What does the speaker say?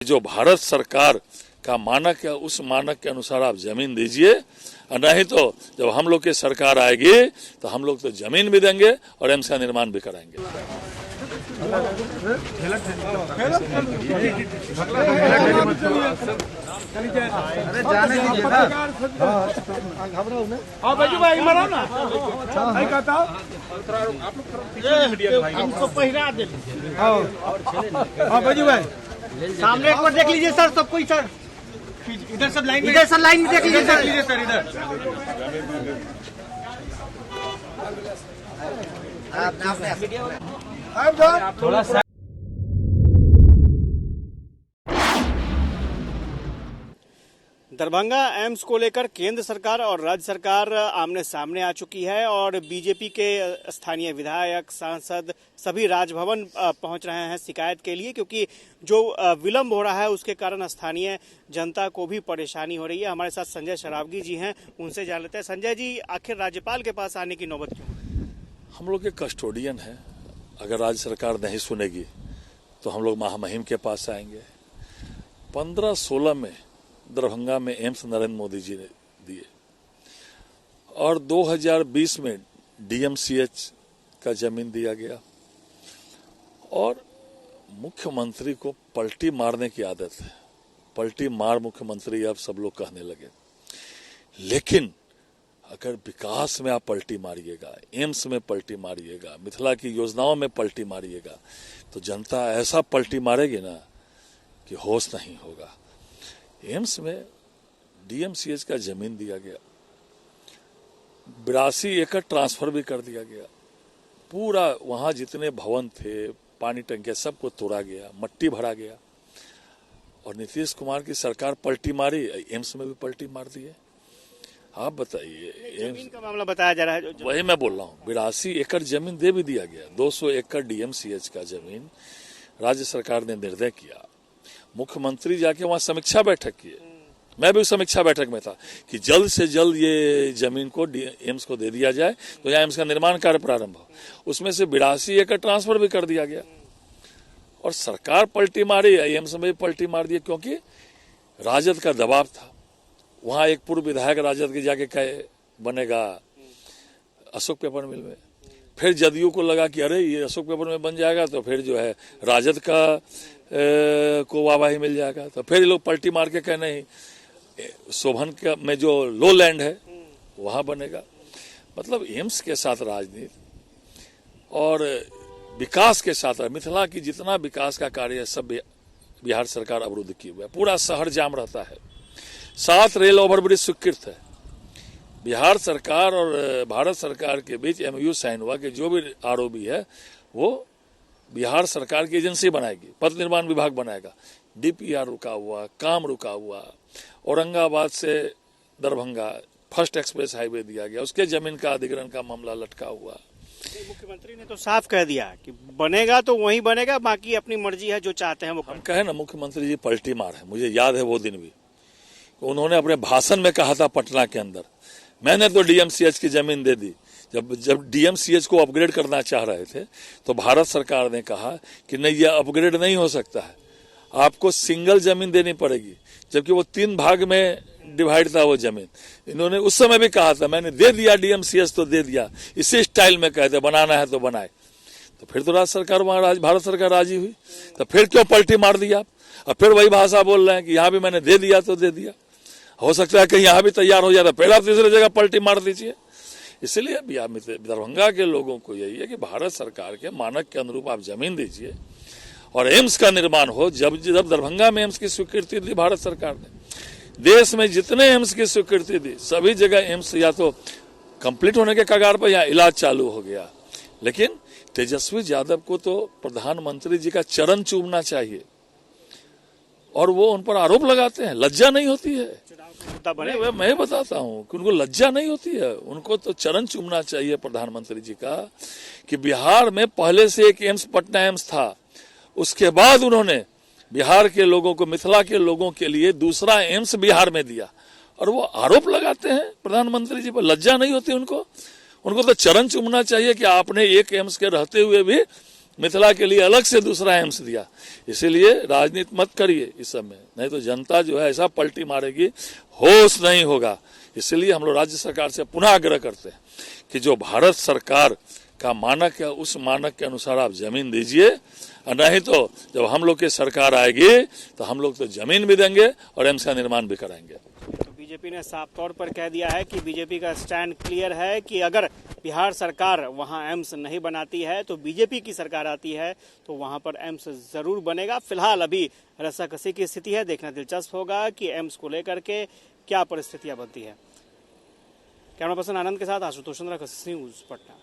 जो भारत सरकार का मानक है उस मानक के अनुसार आप जमीन दीजिए, और नहीं तो जब हम लोग की सरकार आएगी तो हम लोग तो जमीन भी देंगे और एम्स का निर्माण भी कराएंगे। सामने एक बार देख लीजिए सर, सबको सर इधर सब लाइन में देख लीजिए सर इधर थोड़ा सा। दरभंगा एम्स को लेकर केंद्र सरकार और राज्य सरकार आमने सामने आ चुकी है और बीजेपी के स्थानीय विधायक, सांसद सभी राजभवन पहुंच रहे हैं शिकायत के लिए, क्योंकि जो विलंब हो रहा है उसके कारण स्थानीय जनता को भी परेशानी हो रही है। हमारे साथ संजय सरावगी जी हैं, उनसे जान लेते हैं। संजय जी, आखिर राज्यपाल के पास आने की नौबत क्यों? हम लोग के कस्टोडियन है, अगर राज्य सरकार नहीं सुनेगी तो हम लोग महामहिम के पास आएंगे। 15-16 में दरभंगा में एम्स नरेंद्र मोदी जी ने दिए और 2020 में डीएमसीएच का जमीन दिया गया। और मुख्यमंत्री को पलटी मारने की आदत है, पलटी मार मुख्यमंत्री अब सब लोग कहने लगे। लेकिन अगर विकास में आप पलटी मारिएगा, एम्स में पलटी मारिएगा, मिथिला की योजनाओं में पलटी मारिएगा, तो जनता ऐसा पलटी मारेगी ना कि होश नहीं होगा। एम्स में डीएमसीएच का जमीन दिया गया, 82 एकड़ ट्रांसफर भी कर दिया गया। पूरा वहां जितने भवन थे, पानी टंकियां, सबको तोड़ा गया, मट्टी भरा गया। और नीतीश कुमार की सरकार पलटी मारी, एम्स में भी पलटी मार दी है। आप बताइए, जमीन का मामला बताया जा रहा है। वही मैं बोल रहा हूँ, 82 एकड़ जमीन दे भी दिया गया। 200 एकड़ डीएमसीएच का जमीन राज्य सरकार ने निर्णय किया। मुख्यमंत्री जाके वहां समीक्षा बैठक किए, मैं भी उस समीक्षा बैठक में था कि जल्द से जल्द ये जमीन को एम्स को दे दिया जाए तो यहाँ एम्स का निर्माण कार्य प्रारंभ हो। उसमें से 82 एकड़ ट्रांसफर भी कर दिया गया और सरकार पलटी मारी, एम्स में भी पलटी मार दी, क्योंकि राजद का दबाव था। वहां एक पूर्व विधायक राजद के जाके कहे बनेगा अशोक पेपर मिल में, फिर जदयू को लगा कि अरे ये अशोक पेपर में बन जाएगा तो फिर जो है राजद का को वाहवाही मिल जाएगा, तो फिर लोग पलटी मार के कहे नहीं, शोभन का में जो लो लैंड है वहां बनेगा। मतलब एम्स के साथ राजनीति और विकास के साथ, मिथिला की जितना विकास का कार्य है सब बिहार सरकार अवरुद्ध किए हुए है। पूरा शहर जाम रहता है, 7 रेल ओवरब्रिज स्वीकृत है। बिहार सरकार और भारत सरकार के बीच एमओयू साइन हुआ कि जो भी आरओबी है वो बिहार सरकार की एजेंसी बनाएगी, पथ निर्माण विभाग बनाएगा। डीपीआर रुका हुआ, काम रुका हुआ। औरंगाबाद से दरभंगा फर्स्ट एक्सप्रेस हाईवे दिया गया, उसके जमीन का अधिग्रहण का मामला लटका हुआ। मुख्यमंत्री ने तो साफ कह दिया कि बनेगा तो वहीं बनेगा, बाकी अपनी मर्जी है, जो चाहते हैं वो। हम कहे ना, मुख्यमंत्री जी पलटी मार है। मुझे याद है वो दिन भी, उन्होंने अपने भाषण में कहा था पटना के अंदर, मैंने तो डीएमसीएच की जमीन दे दी। जब डीएमसीएच को अपग्रेड करना चाह रहे थे तो भारत सरकार ने कहा कि नहीं, यह अपग्रेड नहीं हो सकता है, आपको सिंगल जमीन देनी पड़ेगी, जबकि वो 3 भाग में डिवाइड था वो जमीन। इन्होंने उस समय भी कहा था मैंने दे दिया डीएमसीएच तो दे दिया, इसी स्टाइल में कहते बनाना है तो बनाए। तो फिर तो राज्य सरकार वहां भारत सरकार राजी हुई, तो फिर क्यों पलटी मार दिया? और फिर वही भाषा बोल रहे हैं कि यहाँ भी मैंने दे दिया तो दे दिया। हो सकता है कहीं यहाँ भी तैयार हो जाता, फिर आप तीसरी जगह पलटी मार दीजिए। इसलिए दरभंगा के लोगों को यही है कि भारत सरकार के मानक के अनुरूप आप जमीन दीजिए और एम्स का निर्माण हो। जब दरभंगा में एम्स की स्वीकृति दी भारत सरकार ने, देश में जितने एम्स की स्वीकृति दी सभी जगह एम्स या तो कंप्लीट होने के कगार पर या इलाज चालू हो गया। लेकिन तेजस्वी यादव को तो प्रधानमंत्री जी का चरण चूमना चाहिए और वो उन पर आरोप लगाते हैं, लज्जा नहीं होती है। मैं बताता हूं कि उनको लज्जा नहीं होती है। उनको तो चरण चूमना चाहिए प्रधानमंत्री जी का कि बिहार में पहले से एक एम्स, पटना एम्स था, उसके बाद उन्होंने बिहार के लोगों को, मिथिला के लोगों के लिए दूसरा एम्स बिहार में दिया, और वो आरोप लगाते हैं प्रधानमंत्री जी पर। लज्जा नहीं होती उनको? उनको तो चरण चूमना चाहिए कि आपने एक एम्स के रहते हुए भी मिथिला के लिए अलग से दूसरा एम्स दिया। इसीलिए राजनीति मत करिए इस सब में, नहीं तो जनता जो है ऐसा पलटी मारेगी, होश नहीं होगा। इसलिए हम लोग राज्य सरकार से पुनः आग्रह करते हैं कि जो भारत सरकार का मानक है उस मानक के अनुसार आप जमीन दीजिए, और नहीं तो जब हम लोग की सरकार आएगी तो हम लोग तो जमीन भी देंगे और एम्स का निर्माण भी कराएंगे। तो बीजेपी ने साफ तौर पर कह दिया है कि बीजेपी का स्टैंड क्लियर है कि अगर बिहार सरकार वहां एम्स नहीं बनाती है तो बीजेपी की सरकार आती है तो वहां पर एम्स जरूर बनेगा। फिलहाल अभी रस्साकसी की स्थिति है, देखना दिलचस्प होगा कि एम्स को लेकर के क्या परिस्थितियां बनती है। कैमरा पर्सन आनंद के साथ आशुतोष चंद्रा, न्यूज़ पटना।